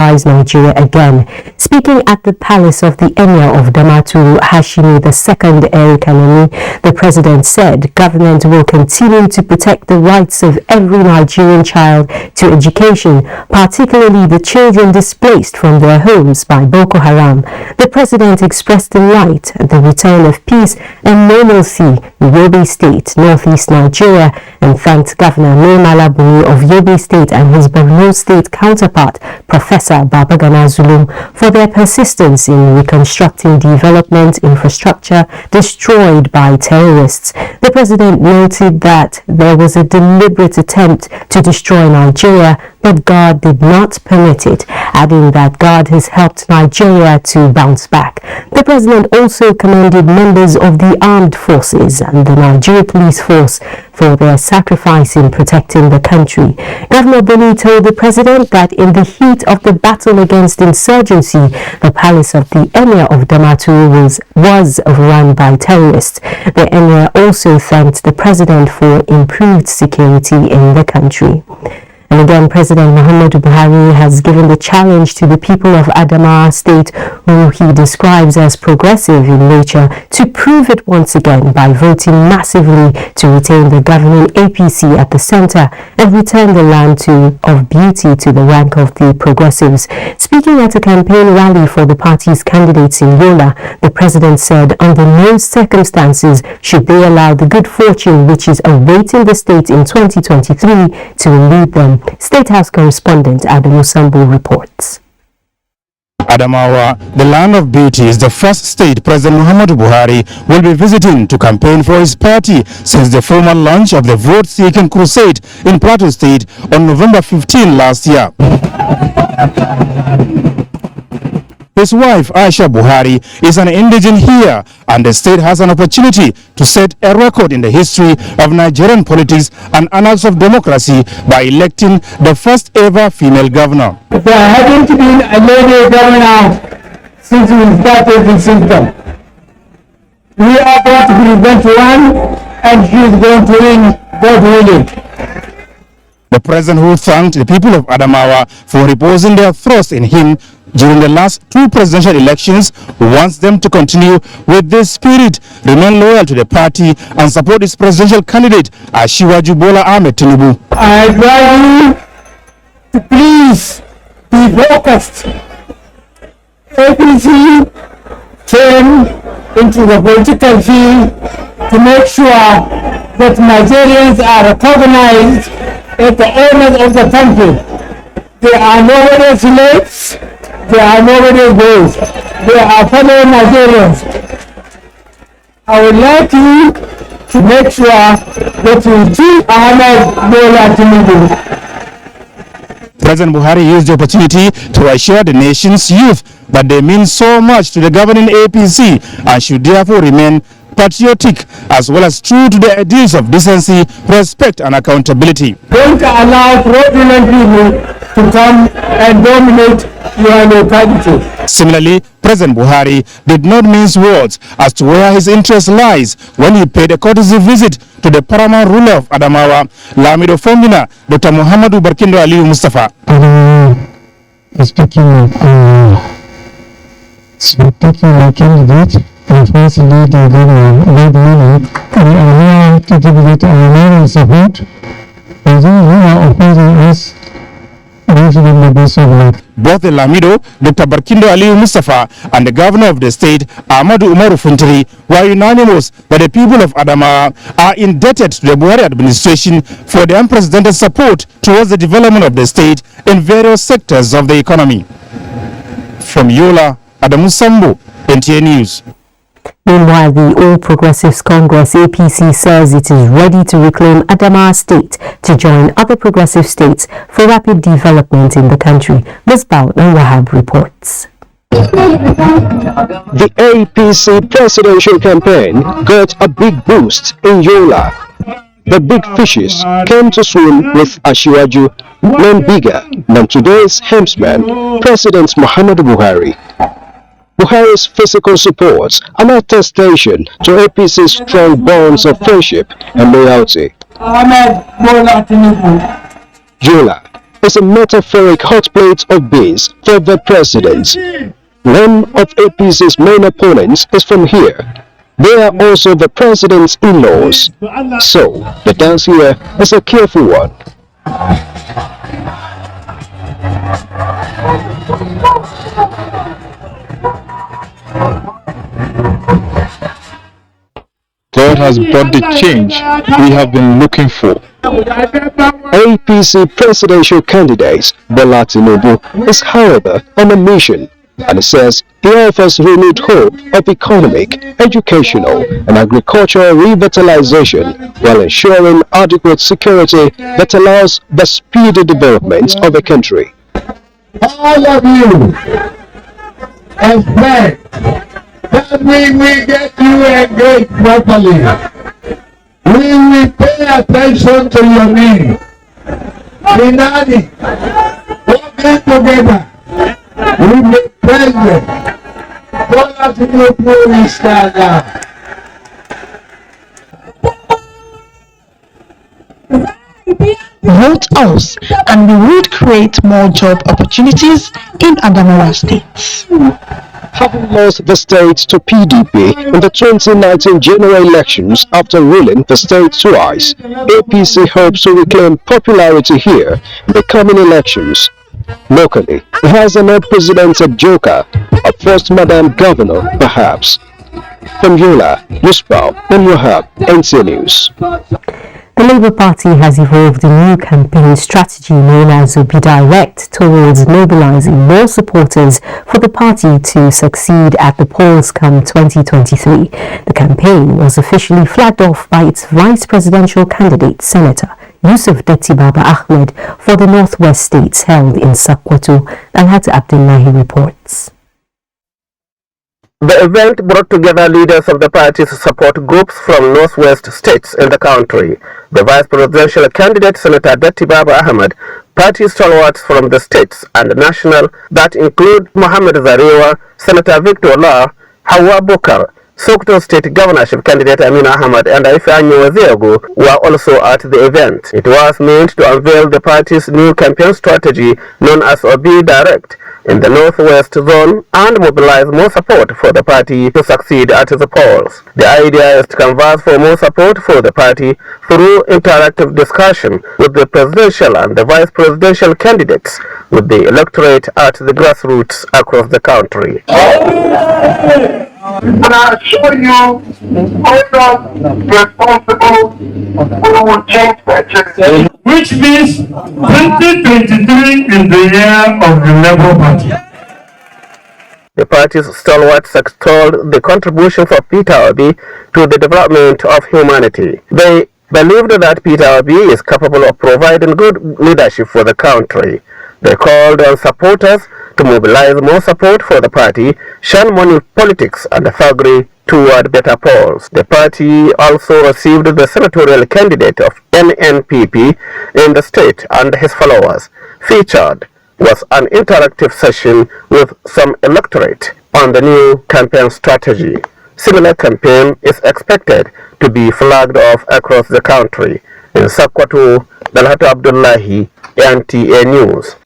Nigeria again. Speaking at the palace of the Emir of Damaturu, Hashimi II Erikanemi, the president said government will continue to protect the rights of every Nigerian child to education, particularly the children displaced from their homes by Boko Haram. The president expressed delight at the return of peace and normalcy in Yobe State, northeast Nigeria, and thanked Governor Mai Buni of Yobe State and his Borno State counterpart, Professor Babagana Zulum, for their persistence in reconstructing development infrastructure destroyed by terrorists. The president noted that there was a deliberate attempt to destroy Nigeria, but God did not permit it, adding that God has helped Nigeria to bounce back. The president also commended members of the armed forces and the Nigeria Police Force for their sacrifice in protecting the country. Governor Buni told the president that in the heat of the battle against insurgency, the palace of the Emir of Damaturu was overrun by terrorists. The Emir also thanked the president for improved security in the country. And again, President Muhammadu Buhari has given the challenge to the people of Adamawa State, who he describes as progressive in nature, to prove it once again by voting massively to retain the governing APC at the center and return the land of beauty to the rank of the progressives. Speaking at a campaign rally for the party's candidates in Yola, the president said under no circumstances should they allow the good fortune which is awaiting the state in 2023 to elude them. State House correspondent Adamu Sambo reports. Adamawa, the land of beauty, is the first state President Muhammadu Buhari will be visiting to campaign for his party since the formal launch of the vote-seeking crusade in Plateau State on November 15 last year. His wife, Aisha Buhari, is an indigene here, and the state has an opportunity to set a record in the history of Nigerian politics and annals of democracy by electing the first ever female governor. There hasn't been a lady governor since we started the system. We are going to present one, and she is going to win, God willing. The president, who thanked the people of Adamawa for reposing their trust in him during the last two presidential elections, wants them to continue with this spirit, remain loyal to the party, and support its presidential candidate, Asiwaju Bola Ahmed Tinubu. I advise you to please be focused. APC came into the political field to make sure that Nigerians are recognized as the owners of the country. They are nobody's slaves. They are nobody's boys. They are fellow Nigerians. I would like you to make sure that you treat Ahmed Bola Tinubu. President Buhari used the opportunity to assure the nation's youth that they mean so much to the governing APC and should therefore remain patriotic as well as true to the ideals of decency, respect and accountability. Don't allow fraudulent people to come and dominate your locality. Similarly, President Buhari did not mince words as to where his interest lies when he paid a courtesy visit to the paramount ruler of Adamawa, Lamido Fombina, Dr. Muhammadu Barkindo Aliyu Mustafa. Speaking of so taking my candidate, and first lady governor, Lady we are here to give it our moral support. For those who are opposing us, both the Lamido, Dr. Barkindo Aliyu Mustafa, and the governor of the state, Ahmadu Umaru Funtiri, were unanimous that the people of Adamawa are indebted to the Buhari administration for the unprecedented support towards the development of the state in various sectors of the economy. From Yola, Adamu Sambo, NTA News. Meanwhile, the All Progressives Congress APC says it is ready to reclaim Adamawa State to join other progressive states for rapid development in the country. Ms. Bautman Wahab reports. The APC presidential campaign got a big boost in Yola. The big fishes came to swim with Asiwaju, none bigger than today's helmsman, President Muhammadu Buhari. Buhari's physical support, an attestation to APC's strong bonds of friendship and loyalty. Ahmed Bola Tinubu. Yola, is a metaphoric hot plate of beans for the president. One of APC's main opponents is from here. They are also the president's in-laws. So, the dance here is a careful one. God has brought the change we have been looking for. APC presidential candidate Bola Tinubu is, however, on a mission, and it says he offers renewed hope of economic, educational, and agricultural revitalization while ensuring adequate security that allows the speedy development of the country. All of you expect that we will get you engaged properly. We will pay attention to your needs. Finally, working together with the president, Bola Tinubu inshallah. Vote us and we would create more job opportunities in Adamawa State. Having lost the state to PDP in the 2019 general elections after ruling the state twice, APC hopes to reclaim popularity here in the coming elections. Locally, it has an unprecedented joker, a first Madam Governor, perhaps. From Yola, Yusbal, and Wahab, NTA News. The Labour Party has evolved a new campaign strategy known as Be Direct towards mobilising more supporters for the party to succeed at the polls come 2023. The campaign was officially flagged off by its vice presidential candidate, Senator Yusuf Baba Ahmed, for the Northwest States held in Sokoto. Alhat Abdullahi reports. The event brought together leaders of the party's support groups from northwest states in the country. The vice presidential candidate, Senator Baba Ahmed, party stalwarts from the states and national that include Mohammed Zarewa, Senator Victor Law, Hawa Bukar, Sokoto State Governorship candidate Amina Ahmed, and Ifeanyi Waziago were also at the event. It was meant to unveil the party's new campaign strategy known as Be Direct in the Northwest Zone and mobilize more support for the party to succeed at the polls. The idea is to canvass for more support for the party through interactive discussion with the presidential and the vice presidential candidates with the electorate at the grassroots across the country. And I assure you, hold up responsible, we will change that. Which means 2023 is the year of the Labour Party. The party's stalwarts extolled the contribution of Peter Obi to the development of humanity. They believed that Peter Obi is capable of providing good leadership for the country. They called on supporters to mobilize more support for the party, shun money politics and thuggery toward better polls. The party also received the senatorial candidate of NNPP in the state and his followers. Featured was an interactive session with some electorate on the new campaign strategy. Similar campaign is expected to be flagged off across the country. In Sokoto, Alhat Abdullahi, NTA News.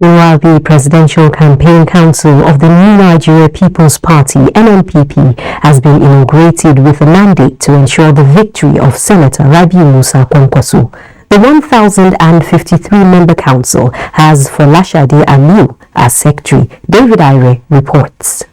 Meanwhile, the Presidential Campaign Council of the New Nigeria People's Party, NNPP, has been inaugurated with a mandate to ensure the victory of Senator Rabiu Musa Kwankwaso. The 1,053-member council has Folashade Aliu as secretary. David Ire reports.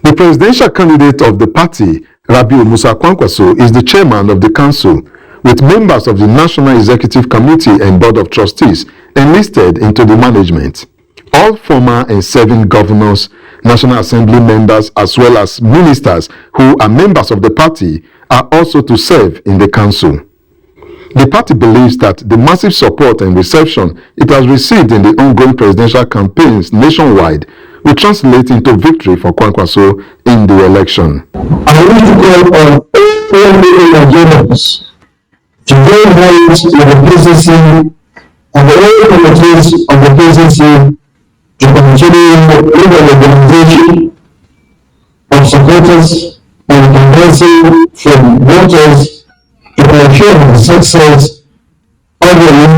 The presidential candidate of the party, Rabiu Musa Kwankwaso, is the chairman of the council, with members of the National Executive Committee and Board of Trustees enlisted into the management. All former and serving governors, National Assembly members, as well as ministers who are members of the party are also to serve in the council. The party believes that the massive support and reception it has received in the ongoing presidential campaigns nationwide will translate into victory for Kwankwaso in the election. I want to call on all Nigerians to join hands with the presidency and all committees of the presidency to continue with the organization of supporters and convincing from voters to ensure the success of the new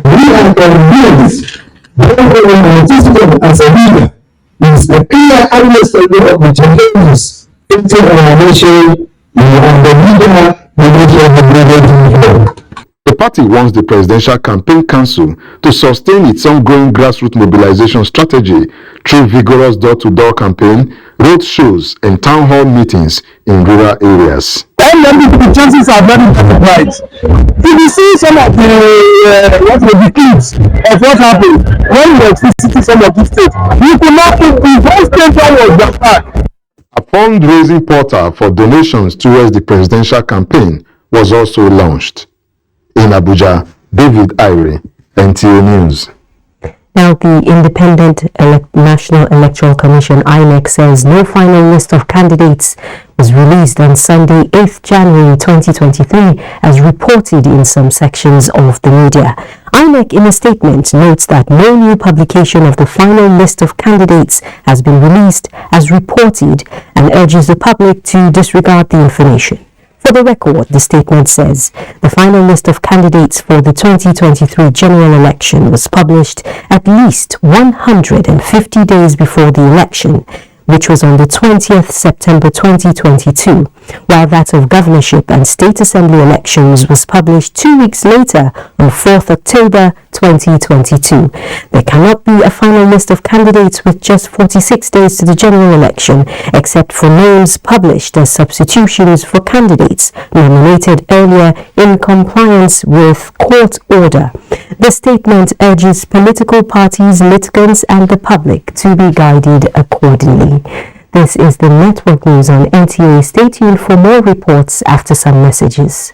We are convinced that as a leader is a clear understanding of the challenges facing our nation and the leader the nation has never. The party wants the Presidential Campaign Council to sustain its ongoing grassroots mobilization strategy through vigorous door-to-door campaign, road shows, and town hall meetings in rural areas. The chances are very bright. If you see some of the clips of what happened when we were visiting some of the states, you could not think the first state was Japan. A fundraising portal for donations towards the presidential campaign was also launched. In Abuja, David Irie, NTA News. Now, the Independent National Electoral Commission, INEC, says no final list of candidates was released on Sunday, 8th January 2023, as reported in some sections of the media. INEC, in a statement, notes that no new publication of the final list of candidates has been released as reported and urges the public to disregard the information. For the record, the statement says the final list of candidates for the 2023 general election was published at least 150 days before the election, which was on the 20th September 2022, while that of governorship and state assembly elections was published 2 weeks later on 4th October 2022. There cannot be a final list of candidates with just 46 days to the general election, except for names published as substitutions for candidates nominated earlier in compliance with court order. The statement urges political parties, litigants, and the public to be guided accordingly. This is the network news on NTA. Stay tuned for more reports after some messages.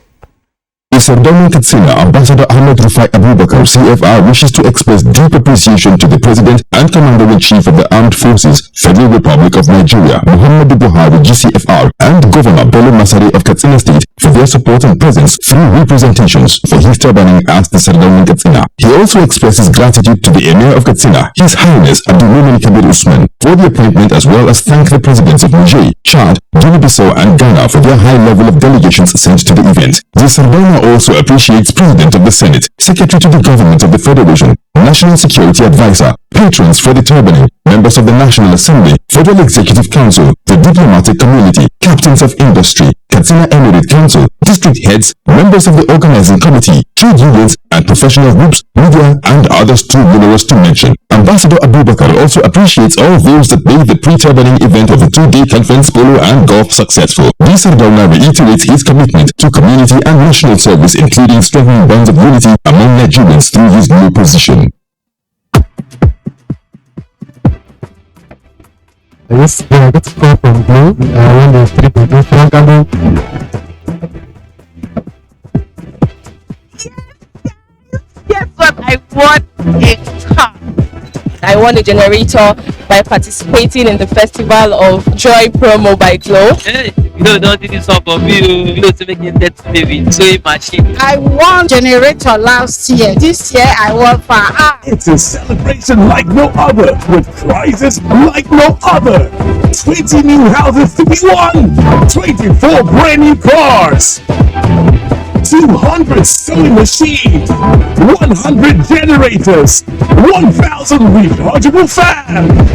In Sardauna Katsina, Ambassador Ahmed Rufai Abubakar, CFR, wishes to express deep appreciation to the President and Commander-in-Chief of the Armed Forces, Federal Republic of Nigeria, Muhammadu Buhari, GCFR, and Governor Bello Masari of Katsina State for their support and presence through representations for his turbaning at the Sardauna Katsina. He also expresses gratitude to the Emir of Katsina, His Highness Abdulmumin Kabir Usman, for the appointment, as well as thank the Presidents of Niger, Chad, Guinea-Bissau, and Ghana for their high level of delegations sent to the event. The Sardauna also appreciates President of the Senate, Secretary to the Government of the Federation, National Security Advisor, patrons for the turbaning, members of the National Assembly, Federal Executive Council, the diplomatic community, captains of industry, Katsina Emirate Council, district heads, members of the organizing committee, trade unions, and professional groups, media, and others too numerous to mention. Ambassador Abubakar also appreciates all those that made the pre-turbaning event of the two-day conference, polo, and golf successful. D. Sardauna reiterates his commitment to community and national service, including strengthening bonds of unity among Nigerians through his new position. Yes, let's go from blue. When the 3.2 front candle. Guess what? I won a car. I won a generator by participating in the Festival of Joy promo by Glow. Hey, don't do this one for me. You know, to make it that baby sewing machine. I won generator last year. This year I won for It's a celebration like no other, with prizes like no other. 20 new houses to be won, 24 brand new cars, 200 sewing machines, 100 generators, 1,000 rechargeable fans.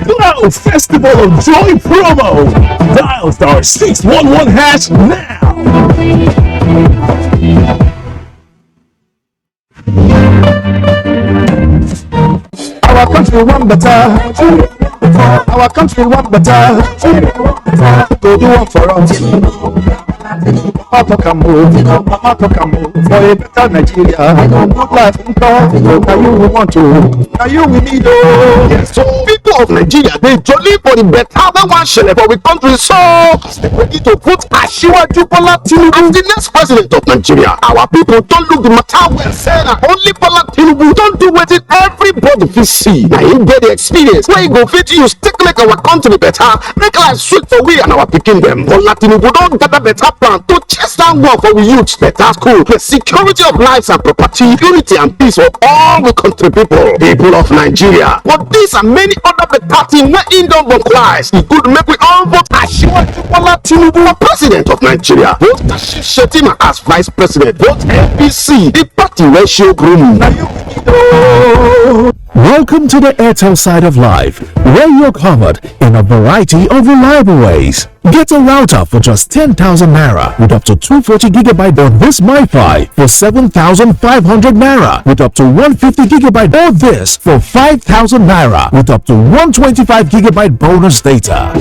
Glow Festival of Joy promo. Dial star 611 hash now. Our country want better. Our country want better. To do one for us. Mama talk and move for a better Nigeria. Good life in talk. Now you we want to. Now you we need oh. Yes, so people of Nigeria, they jolly for the better than one shell for the country. So they ready to put Asiwaju Bola Tinubu as the next president of Nigeria. Our people don't look the matter well. Say only Bola Tinubu don't do what it everybody fit see. Na him get the experience wey go fit use take make our country better, make life sweet for we and our pikin dem. Bola Tinubu don gather better plan to chase down war for we youth, better school, the security of lives and property, unity and peace for all the country people of Nigeria. But these and many other better things wey him don vocalize, e good make we all vote Asiwaju Bola Tinubu for president of Nigeria. Vote Kashif Shettima as vice president. Vote APC, the party wey show groom. Welcome to the Airtel side of life, where you're covered in a variety of reliable ways. Get a router for just 10,000 naira with up to 240GB or this MiFi for 7,500 naira with up to 150GB, or this for 5,000 naira with up to 125GB bonus data.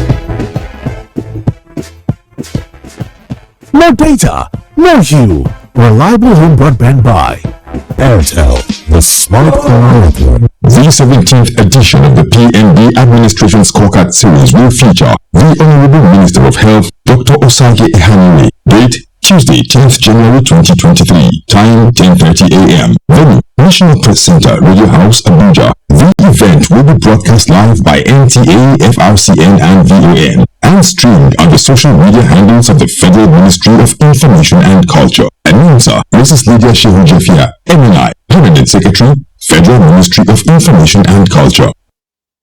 More data, more you. Reliable home broadband by Airtel, the smartphone network. The 17th edition of the PNB Administration Scorecard Series will feature the Honorable Minister of Health, Dr. Osage Ehanire. Date Tuesday, 10th January 2023. Time 10:30 a.m. Venue National Press Center, Radio House, Abuja. The event will be broadcast live by NTA, FRCN, and VON, and streamed on the social media handles of the Federal Ministry of Information and Culture. Announcer Mrs. Lydia Shehu Jafia, MNI, Permanent Secretary, Federal Ministry of Information and Culture.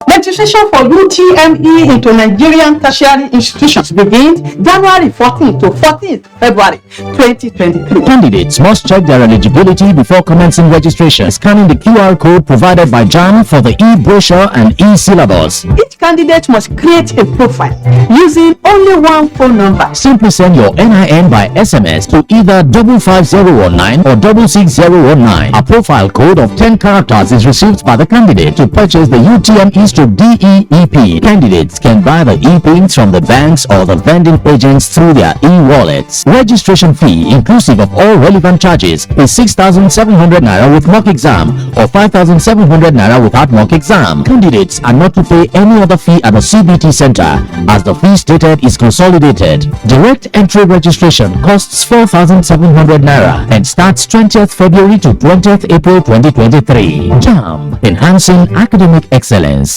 Registration for UTME into Nigerian tertiary institutions begins January 14th to 14th February 2023. Candidates must check their eligibility before commencing registration, scanning the QR code provided by JAM for the e-brochure and e-syllabus. Each candidate must create a profile using only one phone number. Simply send your NIN by SMS to either 55019 or 66019. A profile code of 10 characters is received by the candidate to purchase the UTME to DEEP. Candidates can buy the e-prints from the banks or the vending agents through their e-wallets. Registration fee, inclusive of all relevant charges, is 6,700 naira with mock exam or 5,700 naira without mock exam. Candidates are not to pay any other fee at the CBT center, as the fee stated is consolidated. Direct entry registration costs 4,700 naira and starts 20th February to 20th April 2023. JAM, enhancing academic excellence.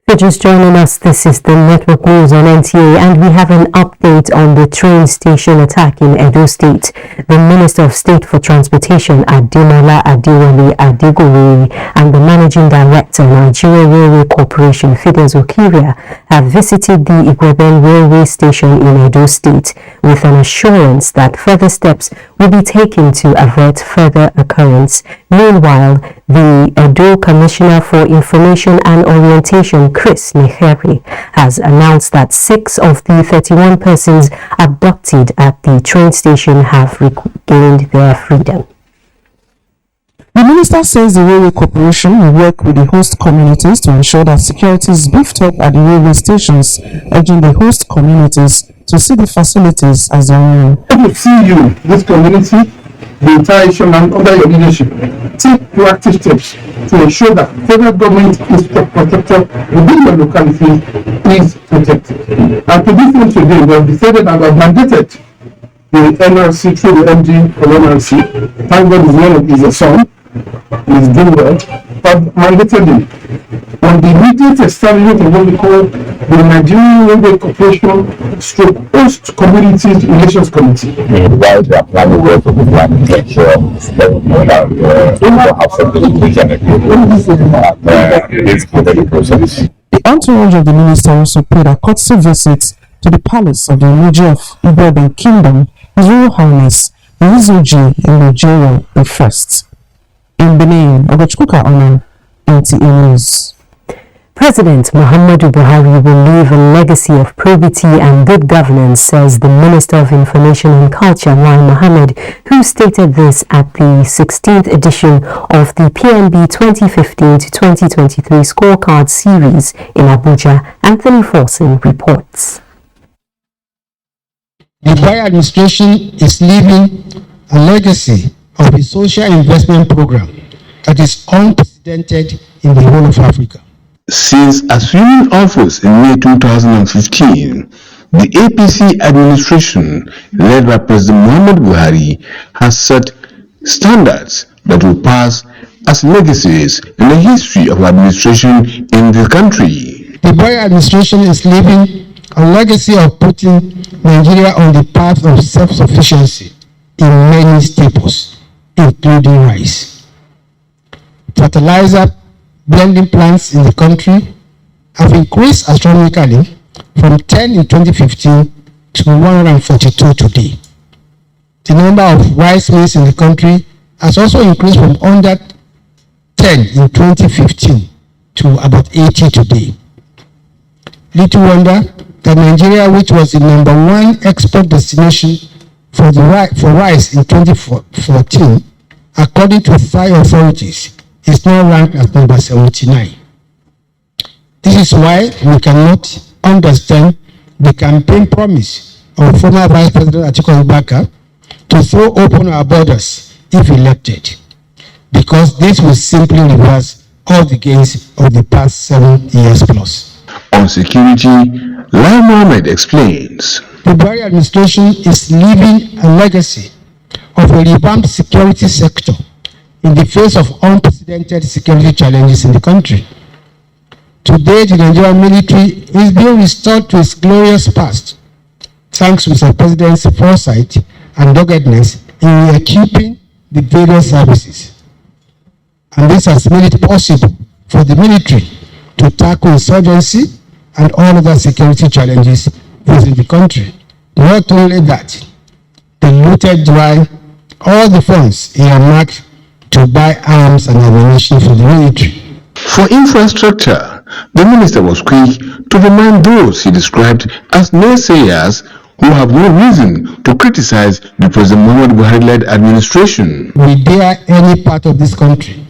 For just joining us, this is the Network News on NTA, and we have an update on the train station attack in Edo State. The Minister of State for Transportation, Ademola Adewale Adegowe, and the Managing Director, Nigerian Railway Corporation, Fides Okiria, have visited the Igweben Railway Station in Edo State with an assurance that further steps will be taken to avert further occurrence. Meanwhile, the Edo Commissioner for Information and Orientation, Chris Neheri, has announced that 6 of the 31 persons abducted at the train station have regained their freedom. The minister says the Railway Corporation will work with the host communities to ensure that security is beefed up at the railway stations, urging the host communities to see the facilities as their own. I will see you, this community, the entire nation, and under your leadership, take proactive steps to ensure that federal government infrastructure within your locality is protected. And to this end today, we have decided and we have mandated the NRC through the MD of NRC. Thank God is a son. He's doing well, but mandated him on the immediate establishment of what we call the Nigerian Railway Corporation stroke host communities relations committee. While they are planning work for the plan, make sure have some communication the process. The entourage of the minister also paid a courtesy visit to the palace of the Imuji of Igweben Kingdom, His Royal Highness Izuji in Nigeria the First. In Benin, Ogochkuka Onan, NTA News. President Muhammadu Buhari will leave a legacy of probity and good governance, says the Minister of Information and Culture, Lai Mohammed, who stated this at the 16th edition of the PNB 2015 to 2023 Scorecard Series in Abuja. Anthony Forson reports. The Buhari administration is leaving a legacy of a social investment program that is unprecedented in the whole of Africa. Since assuming office in May 2015, the APC administration, led by President Muhammadu Buhari, has set standards that will pass as legacies in the history of administration in the country. The Buhari administration is leaving a legacy of putting Nigeria on the path of self-sufficiency in many staples, including rice. Fertilizer blending plants in the country have increased astronomically from 10 in 2015 to 142 today. The number of rice mills in the country has also increased from under 10 in 2015 to about 80 today. Little wonder that Nigeria, which was the #1 export destination for rice in 2014, according to Thai authorities, is now ranked as number 79. This is why we cannot understand the campaign promise of former Vice President Atiku Abubakar to throw open our borders if elected, because this will simply reverse all the gains of the past 7 years plus. On security, Lai Mohammed explains. The Buhari administration is leaving a legacy of a revamped security sector in the face of unprecedented security challenges in the country. Today, the Nigerian military is being restored to its glorious past, thanks to the President's foresight and doggedness in equipping the various services. And this has made it possible for the military to tackle insurgency and all other security challenges facing the country. Not only that, they looted dry all the funds earmarked to buy arms and ammunition for the military. For infrastructure, the minister was quick to remind those he described as naysayers who have no reason to criticize the President Muhammadu Buhari-led administration. We dare any part of this country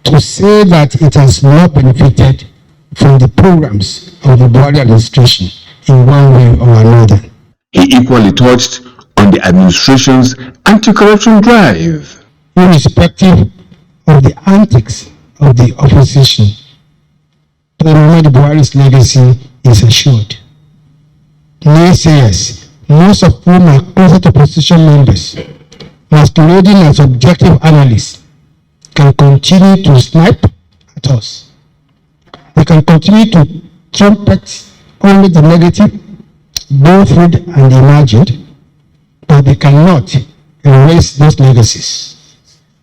to say that it has not benefited from the programs of the Buhari administration in one way or another. He equally touched on the administration's anti-corruption drive. Irrespective of the antics of the opposition, President Muhammadu Buhari's legacy is assured. Naysayers, most of whom are closer to opposition members, masquerading as objective analysts, can continue to snipe at us. They can continue to trumpet only the negative, both real and imagined, but they cannot erase those legacies.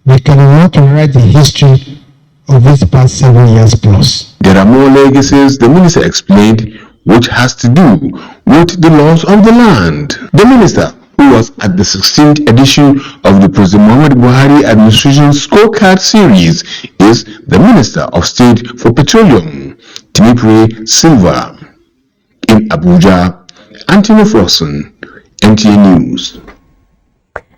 They cannot rewrite the history of these past 7 years plus. There are more legacies, the minister explained, which has to do with the laws of the land. The minister, who was at the 16th edition of the President Muhammadu Buhari administration scorecard series, is the Minister of State for Petroleum, Timipre Silva. In Abuja, Anthony Frossen, NTA News.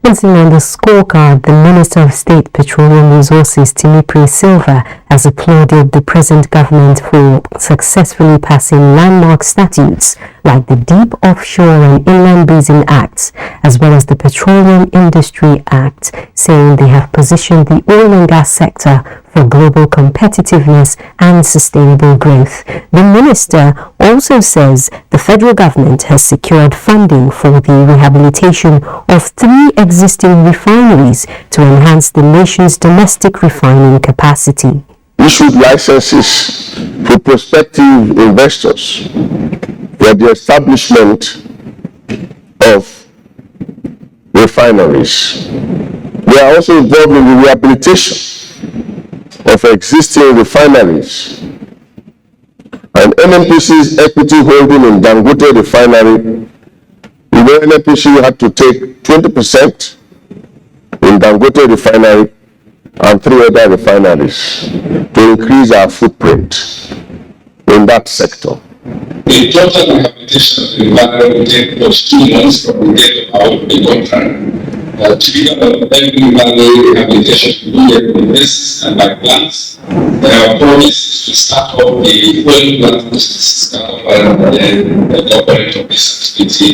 Missing on the scorecard, the Minister of State Petroleum Resources, Timipre Silva, has applauded the present government for successfully passing landmark statutes like the Deep Offshore and Inland Basin Acts, as well as the Petroleum Industry Act, saying they have positioned the oil and gas sector for global competitiveness and sustainable growth. The minister also says the federal government has secured funding for the rehabilitation of 3 existing refineries to enhance the nation's domestic refining capacity. Issued licenses for prospective investors for the establishment of refineries. We are also involved in the rehabilitation of existing refineries, and NNPC's equity holding in Dangote refinery. You know, NNPC had to take 20% in Dangote refinery and 3 other refineries to increase our footprint in that sector. The total rehabilitation of the refinery will take just 2 months from the date of the contract. Typical of every refinery rehabilitation will get investors and by plants. Our promise is to start up the oil plant process, the operator of this activity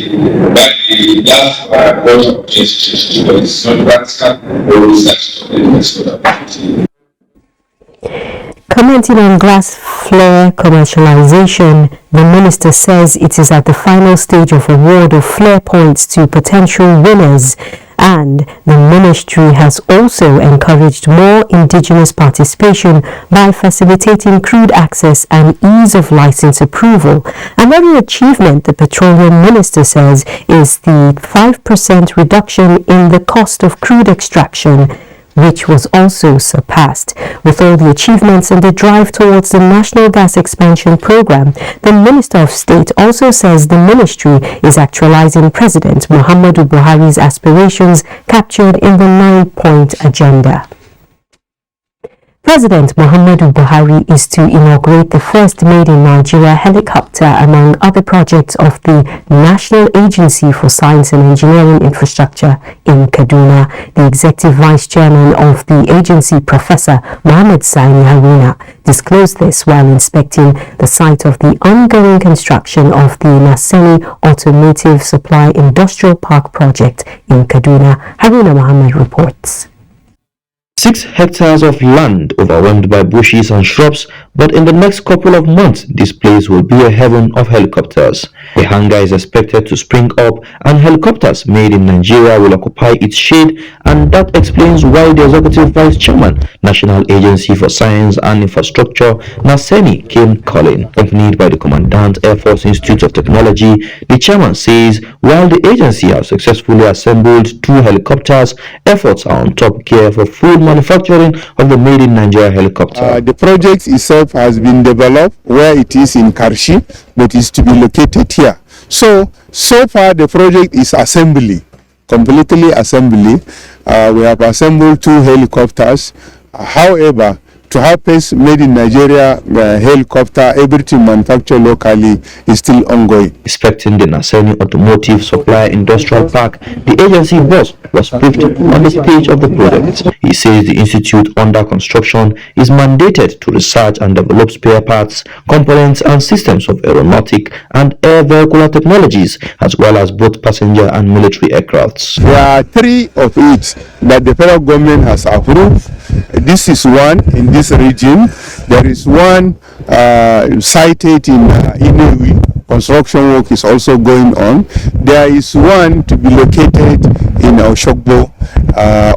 by the last quarter of 2022, but it's not practical or research of the investment activity. Commenting on glass flare commercialization, the minister says it is at the final stage of award of flare points to potential winners. And the ministry has also encouraged more indigenous participation by facilitating crude access and ease of license approval. Another achievement the petroleum minister says is the 5% reduction in the cost of crude extraction, which was also surpassed. With all the achievements and the drive towards the National Gas Expansion Program, the Minister of State also says the ministry is actualizing President Muhammadu Buhari's aspirations captured in the 9-point agenda. President Muhammadu Buhari is to inaugurate the first made-in-Nigeria helicopter among other projects of the National Agency for Science and Engineering Infrastructure in Kaduna. The Executive Vice Chairman of the agency, Professor Mohammed Sani Haruna, disclosed this while inspecting the site of the ongoing construction of the Naseni Automotive Supply Industrial Park project in Kaduna. Haruna Mohammed reports. 6 hectares of land overwhelmed by bushes and shrubs, but in the next couple of months, this place will be a heaven of helicopters. A hangar is expected to spring up and helicopters made in Nigeria will occupy its shade, and that explains why the Executive Vice Chairman, National Agency for Science and Infrastructure, Naseni, came calling. Accompanied by the Commandant Air Force Institute of Technology, the chairman says while the agency has successfully assembled 2 helicopters, efforts are on top gear for full manufacturing of the made in Nigeria helicopter. The project itself has been developed where it is in Karshi, but is to be located here. So far the project is assembly, completely assembly. We have assembled 2 helicopters. However, to have a made in Nigeria helicopter, everything manufactured locally is still ongoing. Inspecting the Naseni Automotive Supply Industrial Park, the agency boss was briefed on the stage of the project. He says the institute under construction is mandated to research and develop spare parts, components and systems of aeronautic and air vehicular technologies, as well as both passenger and military aircrafts. There are 3 of it that the federal government has approved. This is one in this region. There is one sited in Inewi. Construction work is also going on. There is one to be located in Oshogbo,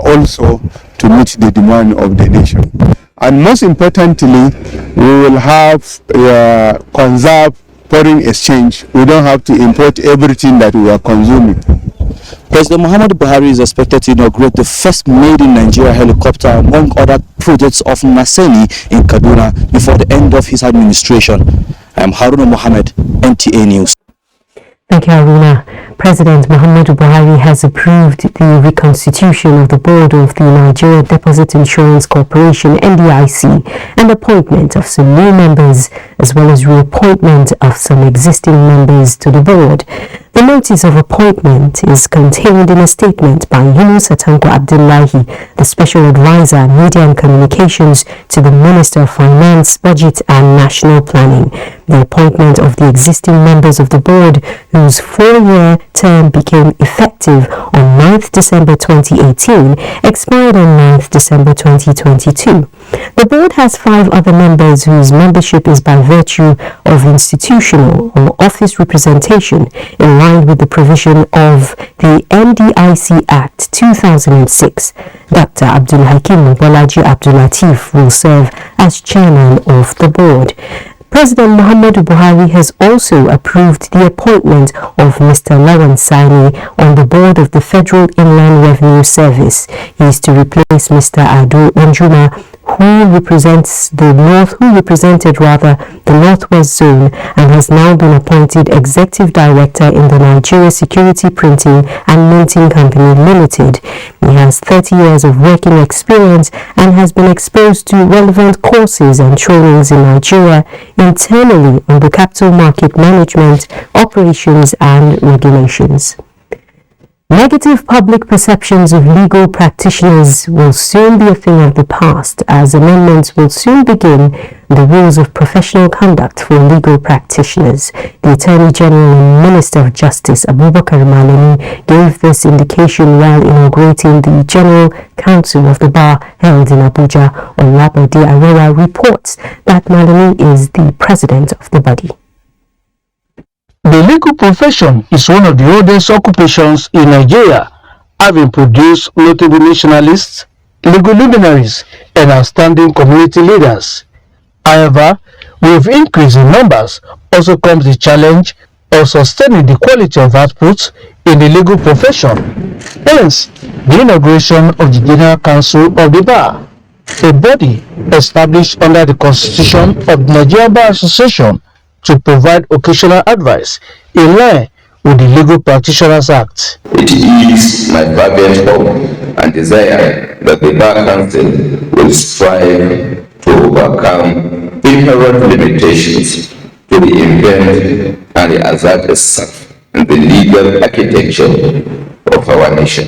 also to meet the demand of the nation. And most importantly, we will have conserve foreign exchange. We don't have to import everything that we are consuming. President Muhammadu Buhari is expected to inaugurate the first made-in-Nigeria helicopter among other projects of Naseni in Kaduna before the end of his administration. I am Haruna Mohammed, NTA News. Thank you, Haruna. President Muhammadu Buhari has approved the reconstitution of the board of the Nigeria Deposit Insurance Corporation, NDIC, and appointment of some new members, as well as reappointment of some existing members to the board. The notice of appointment is contained in a statement by Yunus Atanko Abdullahi, the Special Advisor, Media and Communications to the Minister of Finance, Budget and National Planning. The appointment of the existing members of the board, whose 4-year term became effective on 9th December 2018, expired on 9th December 2022. The board has 5 other members whose membership is by virtue of institutional or office representation in line with the provision of the NDIC Act 2006. Dr. Abdul Hakim Bolaji Abdul Latif will serve as chairman of the board. President Muhammadu Buhari has also approved the appointment of Mr. Lawan Sani on the board of the Federal Inland Revenue Service. He is to replace Mr. Ado Onjuma, who represented the Northwest Zone and has now been appointed Executive Director in the Nigeria Security Printing and Minting Company Limited. He has 30 years of working experience and has been exposed to relevant courses and trainings in Nigeria internally on the capital market management, operations and regulations. Negative public perceptions of legal practitioners will soon be a thing of the past, as amendments will soon begin the rules of professional conduct for legal practitioners. The Attorney General and Minister of Justice, Abubakar Malami, gave this indication while inaugurating the General Council of the Bar held in Abuja. Olabode Arora reports that Malami is the president of the body. The legal profession is one of the oldest occupations in Nigeria having produced notable nationalists, legal luminaries, and outstanding community leaders. However, with increase in numbers also comes the challenge of sustaining the quality of output in the legal profession. Hence, the inauguration of the General Council of the Bar, a body established under the Constitution of the Nigerian Bar Association to provide occasional advice in line with the Legal Practitioners Act. It is my fervent hope and desire that the Bar Council will strive to overcome inherent limitations to the intent and assert itself in the legal architecture of our nation.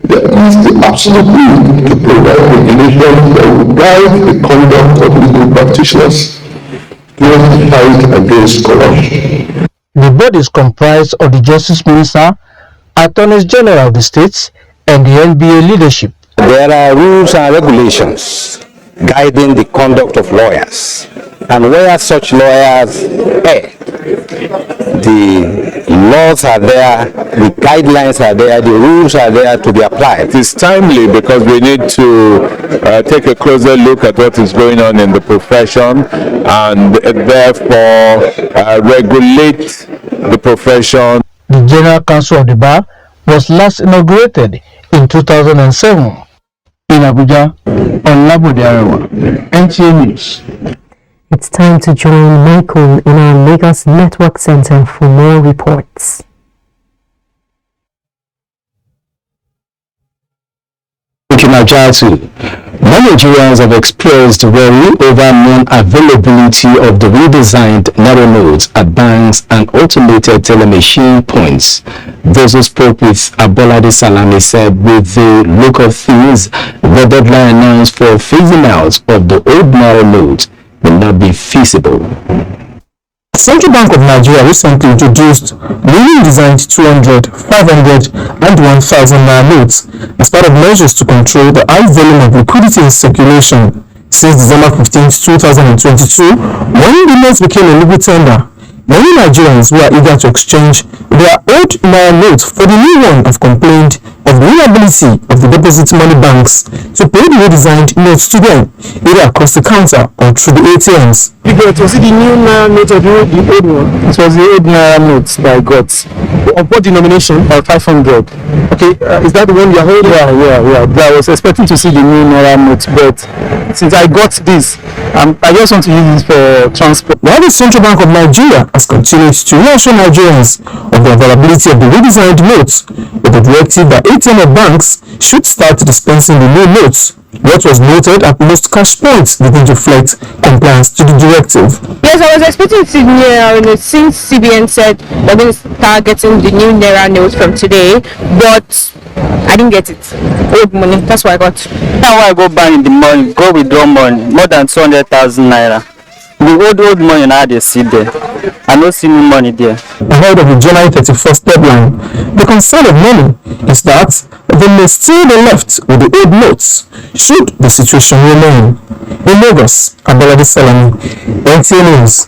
There is the absolute need to provide regulations that will guide the conduct of legal practitioners towards the fight against corruption. The body is comprised of the Justice Minister, Attorneys General of the states, and the NBA leadership. There are rules and regulations guiding the conduct of lawyers, and where such lawyers err, the laws are there, the guidelines are there, the rules are there to be applied. It is timely because we need to take a closer look at what is going on in the profession and therefore regulate the profession. The General Council of the Bar was last inaugurated in 2007 in Abuja on Labode Arewa. NTA News. It's time to join Michael in our Lagos Network Center for more reports. Thank you, Najatu. Many Nigerians have expressed worry over non-availability of the redesigned narrow notes at banks and automated teller machine points. Those who spoke with Abolade Salami said with the look of things, the deadline announced for phasing out of the old narrow note will not be feasible. The Central Bank of Nigeria recently introduced newly designed 200, 500 and 1,000 naira notes as part of measures to control the high volume of liquidity in circulation. Since December 15, 2022, when the notes became a legal tender, many Nigerians who are eager to exchange their old naira notes for the new one have complained of the inability of the deposit money banks to pay the redesigned notes to them, either across the counter or through the ATMs. Was it the new naira note or the old one? It was the old naira notes that I got. Of what denomination? 500. Okay, is that the one you're holding? Yeah. I was expecting to see the new naira note, but since I got this, I just want to use this for transport. While the Central Bank of Nigeria has continued to reassure Nigerians of the availability of the redesigned notes, with the directive that ATM banks should start dispensing the new notes, what was noted at most cash points begin to reflect compliance to the directive. Yes, I was expecting to see new since CBN said they're going to start getting the new naira notes from today, but I didn't get it. Old money, that's what I got. Now I go buy in the morning, go withdraw money, more than 200,000 naira. The old money now they see there. I don't see new money there. Ahead of the January 31st deadline, the concern of many is that they may still be left with the old notes should the situation remain. In Lagos, Abolade Salami, NTA News.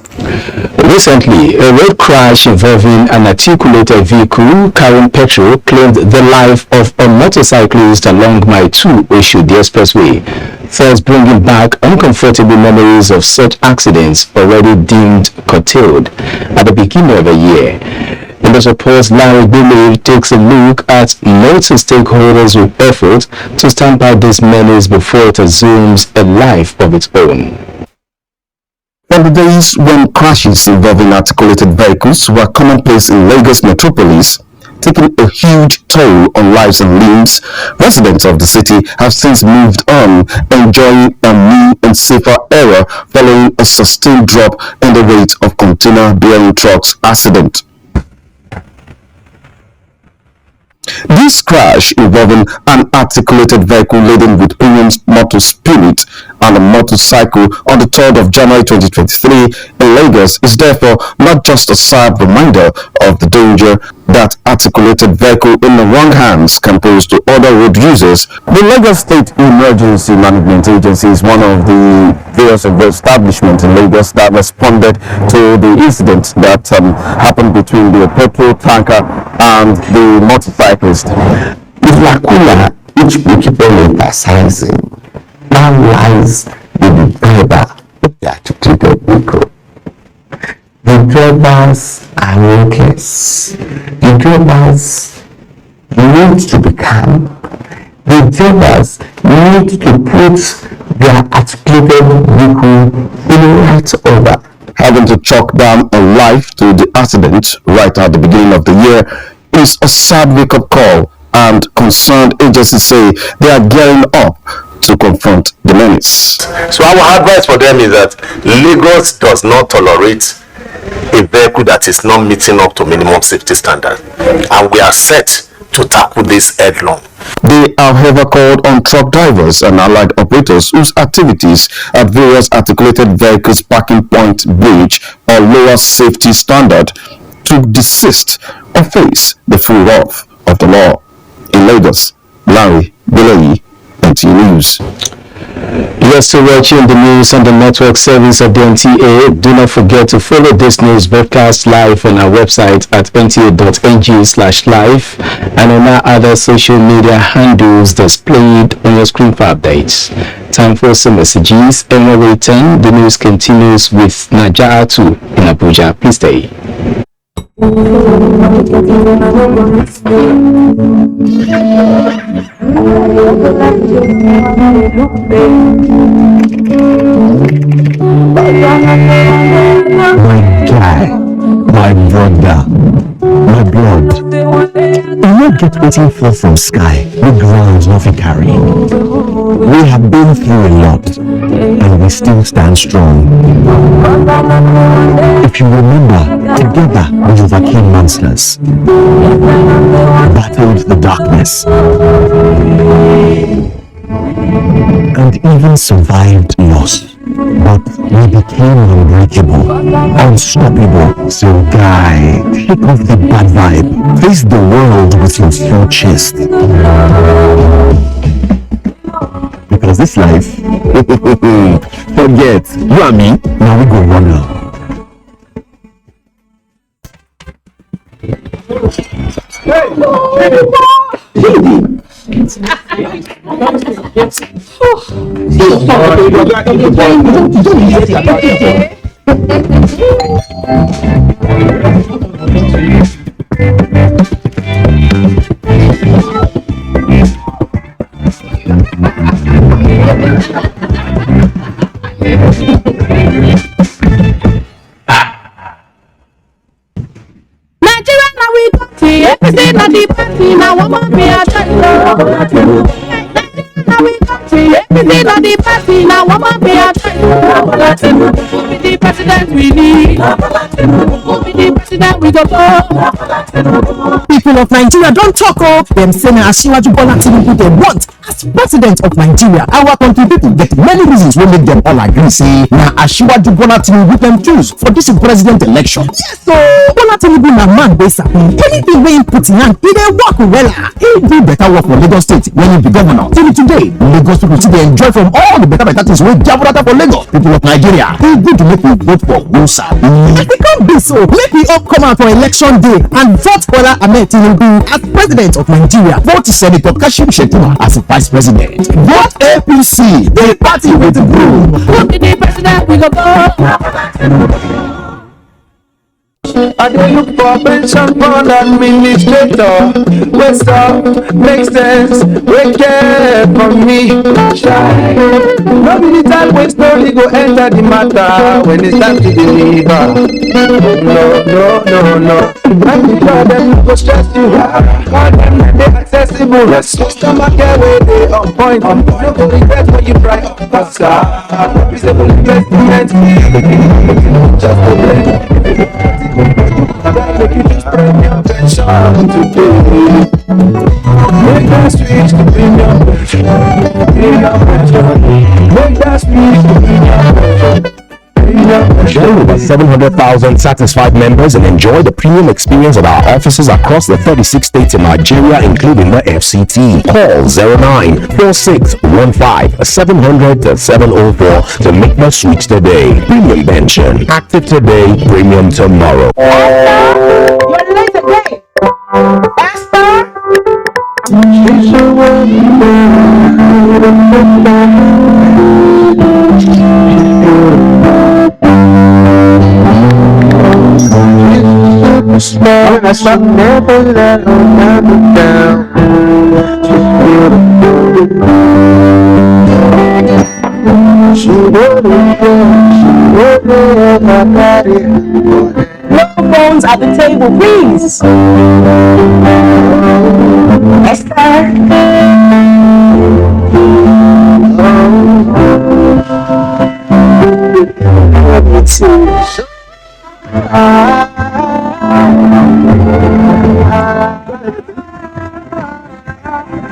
Recently, a road crash involving an articulated vehicle carrying petrol claimed the life of a motorcyclist along Mile 2 Oshodi Expressway, thus bringing back uncomfortable memories of such accidents already deemed curtailed at the beginning of the year. In this report, Larry Bule takes a look at multi-stakeholders with effort to stamp out this menace before it assumes a life of its own. On the days when crashes involving articulated vehicles were commonplace in Lagos metropolis, taking a huge toll on lives and limbs, residents of the city have since moved on, enjoying a new and safer era following a sustained drop in the rate of container-bearing trucks accident. This crash involving an articulated vehicle laden with premium motor spirit and a motorcycle on the 3rd of January 2023 in Lagos is therefore not just a sad reminder of the danger that articulated vehicle in the wrong hands can pose to other road users. The Lagos State Emergency Management Agency is one of the various establishments in Lagos that responded to the incident that happened between the petrol tanker and the motorcyclist. The lacuna which we keep on emphasizing now lies with the driver of the agitated vehicle. The drivers are reckless. The drivers need to be calm. The drivers need to put their agitated vehicle in right order. Having to chalk down a life to the accident right at the beginning of the year is a sad wake-up call, and concerned agencies say they are gearing up to confront the menace. So our advice for them is that Lagos does not tolerate a vehicle that is not meeting up to minimum safety standards, and we are set to tackle this headlong. They have however called on truck drivers and allied operators whose activities at various articulated vehicles parking point breach or lower safety standard to desist or face the full wrath of the law. In Lagos, Larry Biloyi, NTA News. You are still watching the news on the network service of the NTA. Do not forget to follow this news broadcast live on our website at nta.ng/live and on our other social media handles displayed on your screen for updates. Time for some messages, and when we return, the news continues with Nigerian in Abuja. Please stay. My guy, my brother, my blood. You no get waiting for from sky, the ground nothing carry. We have been through a lot, and we still stand strong. If you remember, together we overcame monsters, battled the darkness, and even survived loss. But we became unbreakable, unstoppable. So guy, take off the bad vibe. Face the world with your full chest. Because this life, forget, you and me, now we go run now. The president we need. The president we go for. People of Nigeria don't talk up. Them say na Asiwaju Bola Tinubu they want as president of Nigeria. Our country people get many reasons wey make them all agree say na Asiwaju Bola Tinubu them choose for this president election. Yes, so Bola Tinubu na man wey sabi anything wey he put in hand, he dey work wella. He do better work for Lagos State when he be governor. Till today, Lagos people still dey enjoy from all the better things wey Jaburata for Lagos. People of Nigeria, e good to make we vote for who sabi. If e come be so, make we all come out for election day and vote Bola Ahmed Tinubu as president of Nigeria. Vote Senator Kashim Shettima as vice president. Vote APC, the party with the broom. Vote the president we go go. I dey look for pension fund administrator. What's up? Makes sense. Wake care for me. No be the time when story go enter the matter when it's time to deliver. No. I'm the sure them no go stress you. Call them they accessible. Customer care where they on point. No go regret when you try up faster. Reasonable investment. Just to blend. Make you just premium pension today. Make that switch to premium pension. Make that switch to premium pension. Join over 700,000 satisfied members and enjoy the premium experience at our offices across the 36 states in Nigeria, including the FCT. Call 094615-700-704 to make the switch today. Premium pension. Active today, premium tomorrow. You're late again. Esther! Never let her down. No phones at the table, please. Esther.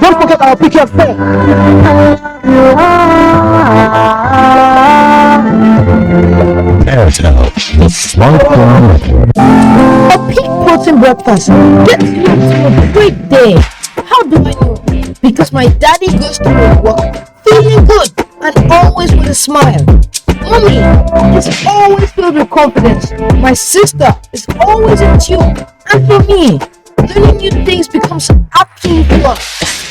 Don't forget our picture phone. Airtel, the smartphone network. A peak protein breakfast gets you to a great day. How do I know? Because my daddy goes to work feeling good and always with a smile. Mommy is always filled with confidence. My sister is always in tune. And for me, learning new things becomes absolute fun.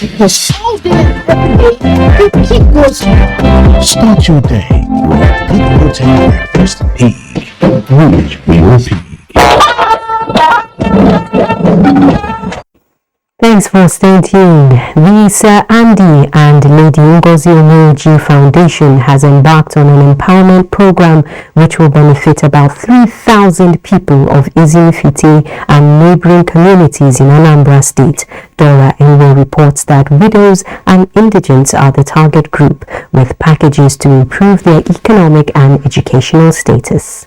Because all day and every day, you keep going. Start your day with a good protein breakfast. Peak. Reach for your peak. Thanks for staying tuned. The Sir Andy and Lady Ngozi Omoji Foundation has embarked on an empowerment program which will benefit about 3,000 people of Izzi-Ifite and neighboring communities in Anambra State. Dora Enwe reports that widows and indigents are the target group, with packages to improve their economic and educational status.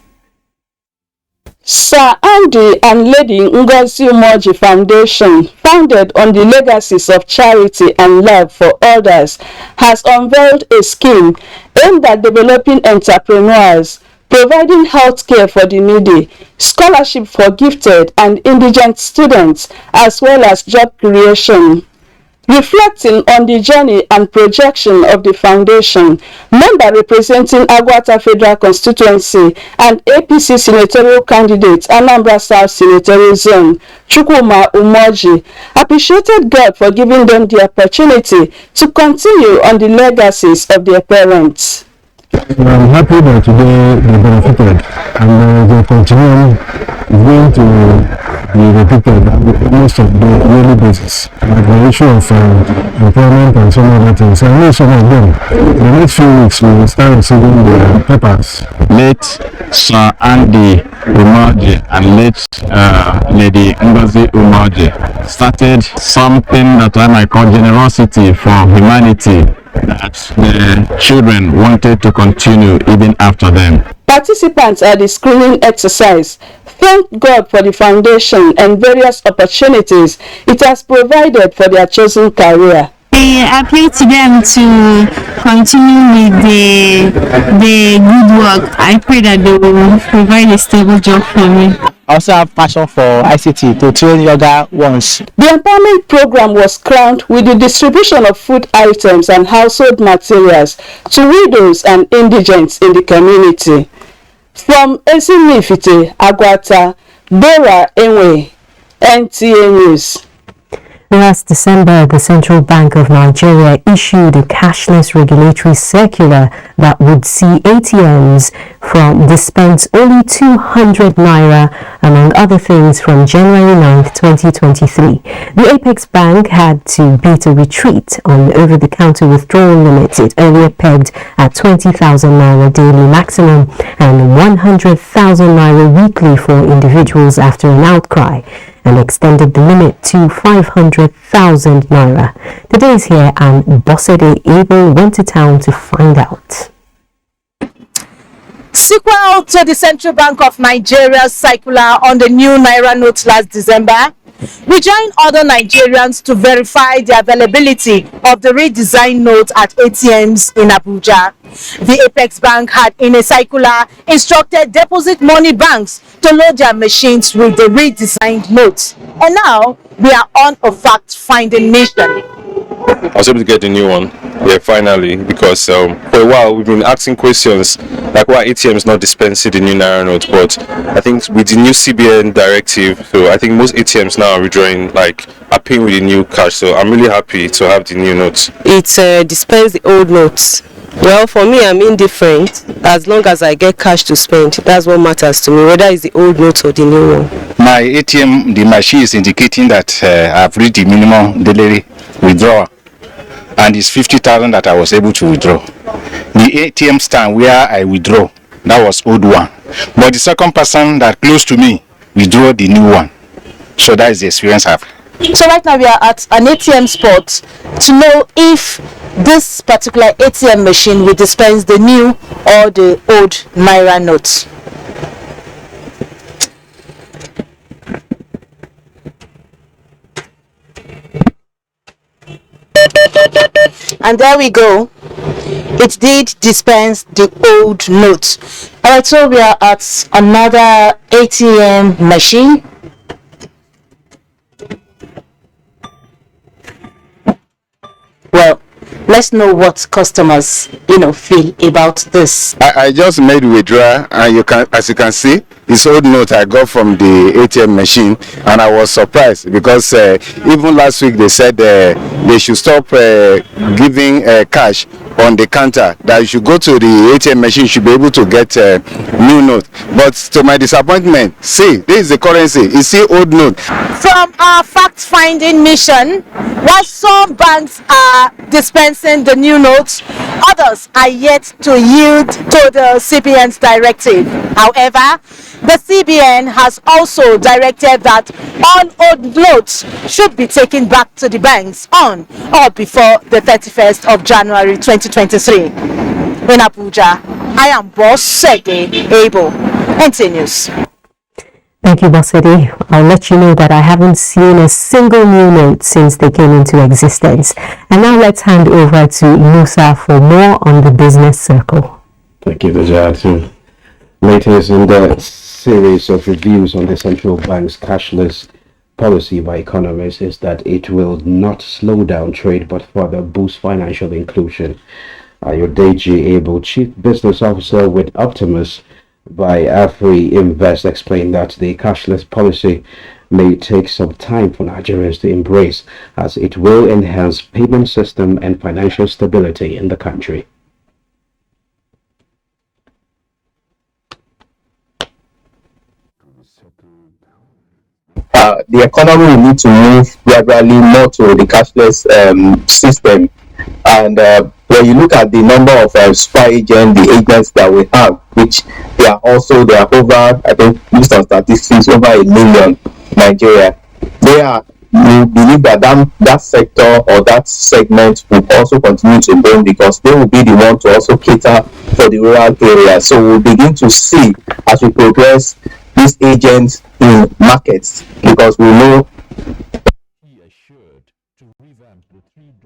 Sir Andy and Lady Ngozi Umoji Foundation, founded on the legacies of charity and love for others, has unveiled a scheme aimed at developing entrepreneurs, providing health care for the needy, scholarship for gifted and indigent students, as well as job creation. Reflecting on the journey and projection of the foundation, member representing Agwata Federal Constituency and APC senatorial candidate Anambra South Senatorial Zone, Chukwuma Umoji, appreciated God for giving them the opportunity to continue on the legacies of their parents. I'm happy that today they benefited and they continue going to be repeated most of the yearly basis. Like the issue of employment and some other things. I know some of them. In the next few weeks we will start receiving the papers. Late Sir Andy Umoji and late Lady Ngozi Umoji started something that I might call generosity for humanity, that the children wanted to continue even after them. Participants at the screening exercise thanked God for the foundation and various opportunities it has provided for their chosen career. I appeal to them to continue with the good work. I pray that they will provide a stable job for me. I also have passion for ICT to train younger ones. The empowerment program was crowned with the distribution of food items and household materials to widows and indigents in the community. From Izzi-Ifite, Agwata, Dora Enwe, NTA News. Last December, the Central Bank of Nigeria issued a cashless regulatory circular that would see ATMs dispense only 200 naira, among other things, from January 9th, 2023. The Apex Bank had to beat a retreat on over-the-counter withdrawal limits it earlier pegged at 20,000 naira daily maximum and 100,000 naira weekly for individuals after an outcry, and extended the limit to 500,000 naira. The days here, and Bosede Abel went to town to find out. Sequel to the Central Bank of Nigeria's circular on the new Naira note last December, we join other Nigerians to verify the availability of the redesigned note at ATMs in Abuja. The Apex Bank had, in a circular, instructed deposit money banks to load their machines with the redesigned notes. And now, we are on a fact-finding mission. I was able to get the new one, yeah, finally, because for a while we've been asking questions like why ATM is not dispensing the new Naira note, but I think with the new CBN directive, so I think most ATMs now are withdrawing, like are paying with the new cash. So I'm really happy to have the new notes. It dispense the old notes. Well, for me, I'm indifferent. As long as I get cash to spend, that's what matters to me, whether it's the old notes or the new one. My ATM, the machine is indicating that I've reached the minimum daily withdrawal, and it's 50,000 that I was able to withdraw. The ATM stand where I withdraw, that was old one, but the second person that close to me withdraw the new one. So that is the experience I've. So right now we are at an ATM spot to know if this particular ATM machine will dispense the new or the old Naira notes. And there we go. It did dispense the old notes. Alright, so we are at another ATM machine. Well, let's know what customers, feel about this. I just made withdrawal, and as you can see, it's old note I got from the ATM machine, and I was surprised because even last week they said they should stop giving cash on the counter, that you should go to the ATM machine, you should be able to get new note. But to my disappointment, see, this is the currency, it's still old note. From our fact-finding mission, while some banks are dispensing the new notes, others are yet to yield to the CBN's directive. However, the CBN has also directed that all old notes should be taken back to the banks on or before the 31st of January 2023. In Abuja, I am Boss Sege Abel. NTA News. Thank you, Bosedi. I'll let you know that I haven't seen a single new note since they came into existence. And now let's hand over to Musa for more on the business circle. Thank you, Dajatu. Latest in the series of reviews on the central bank's cashless policy by economists is that it will not slow down trade but further boost financial inclusion. Ayodeji Abel, Chief Business Officer with Optimus by Afri Invest, explained that the cashless policy may take some time for Nigerians to embrace, as it will enhance payment system and financial stability in the country. The economy will need to move gradually more to the cashless system, and when you look at the number of super agents, the agents that we have, which they are over, I think, based on statistics, over 1 million Nigeria. We believe that sector or that segment will also continue to grow because they will be the one to also cater for the rural areas. So we'll begin to see as we progress these agents in markets, because we know.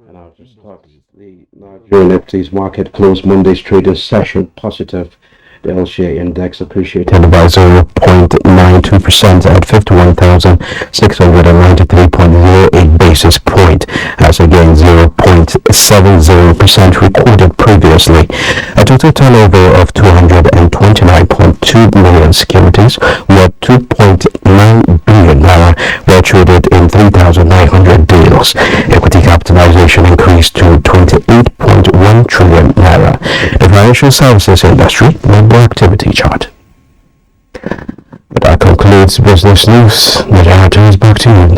And I'll just talk. The Nigerian equities market closed Monday's traders session positive. The LCA index appreciated by 0.92% at 51,693.08 basis point, as against 0.70% recorded previously. A total turnover of 229.2 million securities, worth 2.9 billion naira, were traded in 3,900 deals. Equity capitalization increased to 28.1 trillion naira. The financial services industry led the activity chart. But that concludes business news. Najati is back to you.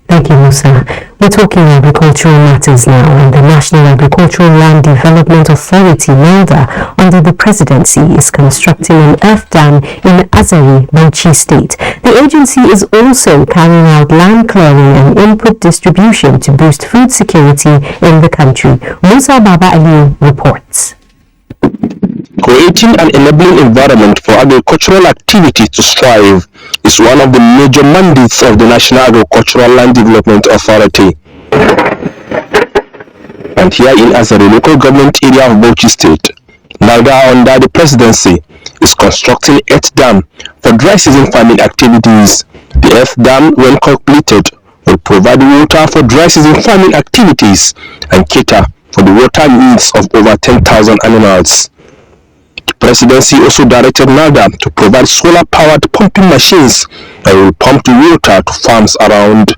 Thank you, Musa. We're talking agricultural matters now, and the National Agricultural Land Development Authority, NALDA, under the presidency, is constructing an earth dam in Azari, Bauchi State. The agency is also carrying out land clearing and input distribution to boost food security in the country. Musa Baba Ali reports. Creating an enabling environment for agricultural activity to thrive is one of the major mandates of the National Agricultural Land Development Authority. And here in Azari, local government area of Bauchi State, NALDA under the presidency is constructing earth dam for dry season farming activities. The earth dam, when completed, will provide water for dry season farming activities and cater for the water needs of over 10,000 animals. The presidency also directed NADA to provide solar-powered pumping machines that will pump the water to farms around.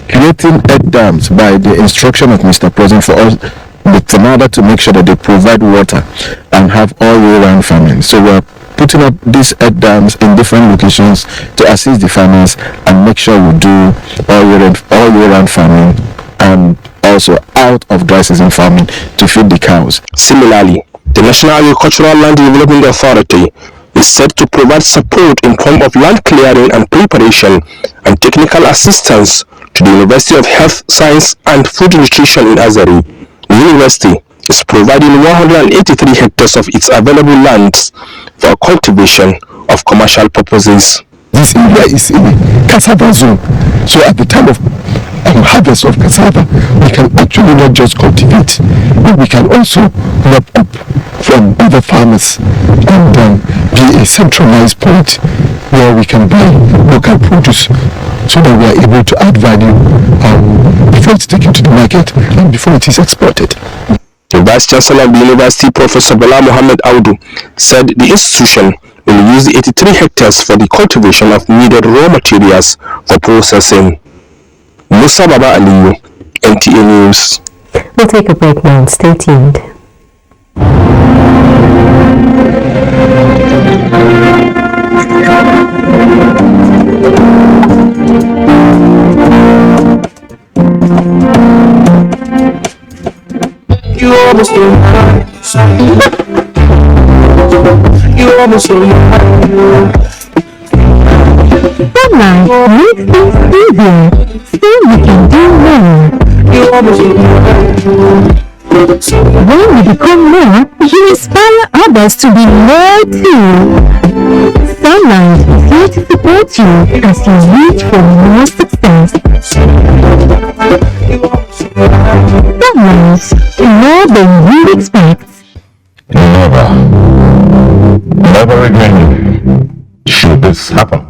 Creating head dams by the instruction of Mr. President for us with NADA to make sure that they provide water and have all year-round farming. So we're putting up these head dams in different locations to assist the farmers and make sure we do all year-round farming and also out of dry season farming to feed the cows. Similarly, the National Agricultural Land Development Authority is set to provide support in form of land clearing and preparation and technical assistance to the University of Health Science and Food Nutrition in Azari. The university is providing 183 hectares of its available lands for cultivation of commercial purposes. This area is in a cassava zone, so at the time of harvest of cassava, we can actually not just cultivate, but we can also grab up from other farmers and be a centralized point where we can buy local produce so that we are able to add value before it's taken to the market and before it is exported. The Vice Chancellor of the University, Professor Bala Mohammed Audu, said the institution will use the 83 hectares for the cultivation of needed raw materials for processing. Musa Baba Aliyu, NTA News. We'll take a break now. Stay tuned. You almost don't mind. You almost don't mind. Sunlight makes things easier, so you can do more. You almost don't mind. When you become more, you inspire others to be more too. Sunlight is here to support you as you reach for more success. Sunlight, more than you expect. Never again should this happen.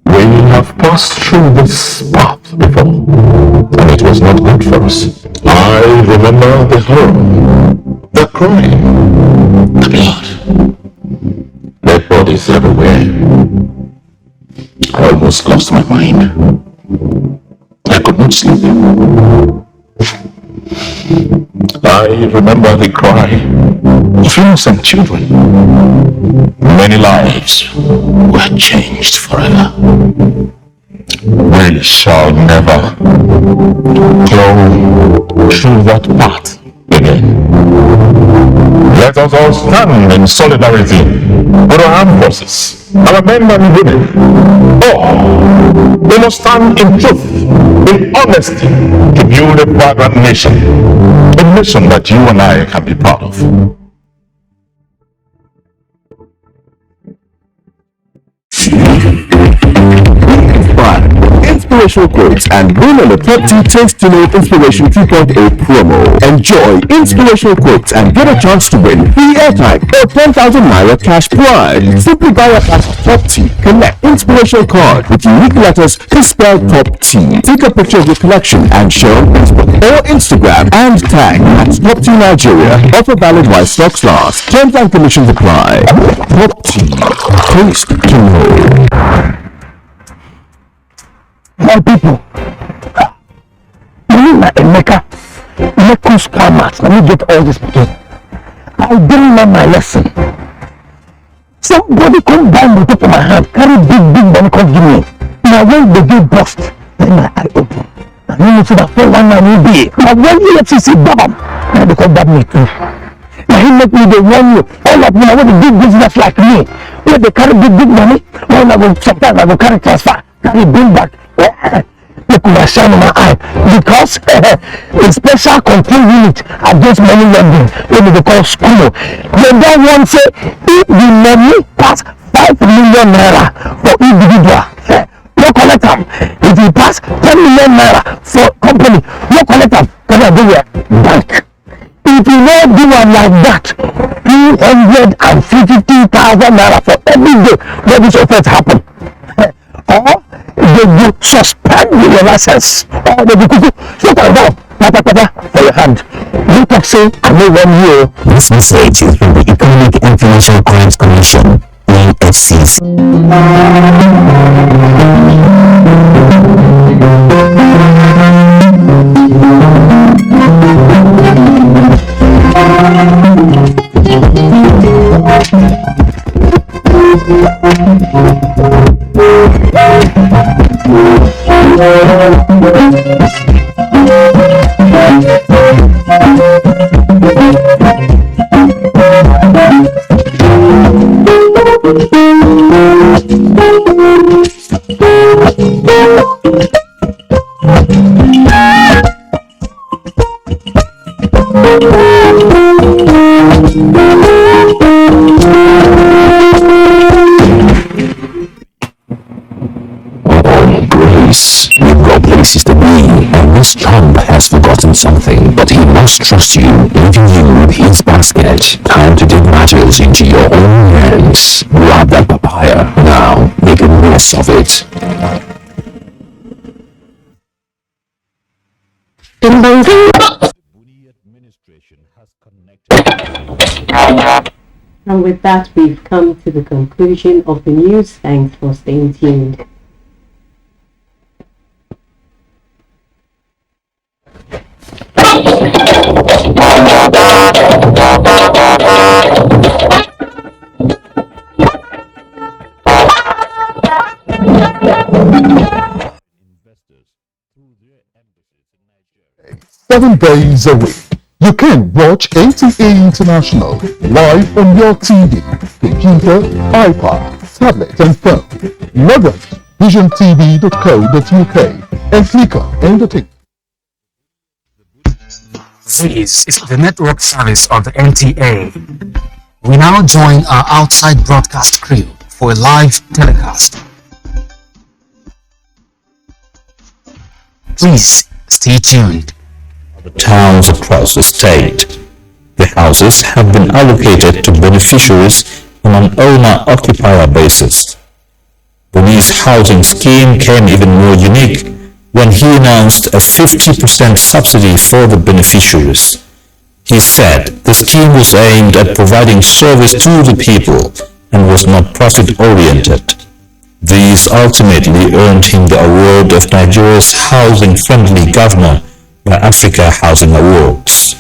We have passed through this path before, and it was not good for us. I remember the horror, the crying, the blood, dead bodies everywhere. I almost lost my mind. I could not sleep. I remember the cry of innocent children. Many lives were changed forever. We shall never go through that path again. Let us all stand in solidarity with our armed forces, our men and women. Oh, we must stand in truth, in honesty, to build a vibrant nation, a nation that you and I can be proud of. Inspirational quotes and win on the Top 2 Taste to Know Inspiration 2.0 promo. Enjoy inspirational quotes and get a chance to win free airtime or 10,000 Naira cash prize. Simply buy a pack of Top T, collect inspirational card with unique letters to spell Top T. Take a picture of your collection and share on Facebook or Instagram and tag at Top T Nigeria. Offer valid while stocks last. Terms and conditions apply. Top T. Taste to know. My people, me na Emeka, Emeka scammers, let me get all this again. I didn't learn my lesson. Somebody come buy motor for my hand, carry big money come give me. Now when they get bust, then my eye open. And you know so that 419 will be. Now when you let you see bam, now they come back me too. Now he make me the one you, all of them, I want to do business like me. Where they carry big money, when I go sometimes I go carry transfer, carry bring back. Look my shine in my eye because a special control unit against money laundering when they call school. They don't want to say if the money pass 5 million naira for individual, no collect them. If it pass 10 million naira for company, no collect them. Can I do your bank? If you don't do one like that, 250,000 naira for every day where this offense happen. Or they will suspend your license, or they will shut down for your hand. This message is from the Economic and Financial Crimes Commission, EFCC. Grace, you've got places to be, and Miss Trump has forgotten something, but he must trust you, leaving you with his basket. Time to take matters into your own hands. Grab that papaya now, make a mess of it. And with that, we've come to the conclusion of the news. Thanks for staying tuned. Seven days a week. You can watch NTA International live on your TV, computer, iPad, tablet and phone. Log on to visiontv.co.uk and click on Entertainment. This is the network service of the NTA. We now join our outside broadcast crew for a live telecast. Please stay tuned. Towns across the state. The houses have been allocated to beneficiaries on an owner-occupier basis. Boni's housing scheme came even more unique when he announced a 50% subsidy for the beneficiaries. He said the scheme was aimed at providing service to the people and was not profit-oriented. These ultimately earned him the award of Nigeria's housing-friendly governor by Africa Housing Awards.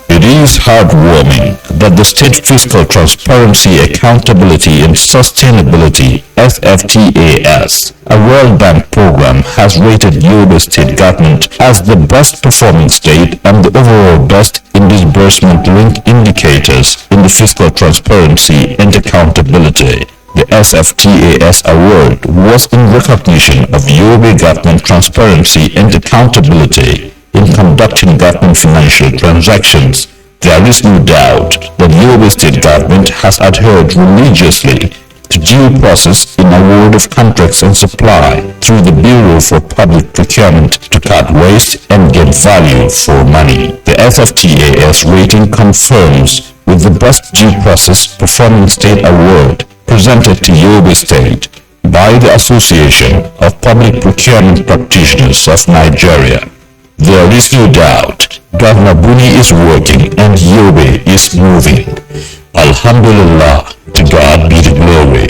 It is heartwarming that the State Fiscal Transparency, Accountability and Sustainability (SFTAS), a World Bank program, has rated Yobe State government as the best performing state and the overall best in disbursement link indicators in the fiscal transparency and accountability. The SFTAS award was in recognition of Yobe government transparency and accountability in conducting government financial transactions. There is no doubt that Yobe State government has adhered religiously to due process in award of contracts and supply through the Bureau for Public Procurement to cut waste and get value for money. The SFTAS rating confirms with the Best Due Process Performing State Award presented to Yobe State by the Association of Public Procurement Practitioners of Nigeria. There is no doubt Governor Buni is working and Yobe is moving. Alhamdulillah, to God be the glory.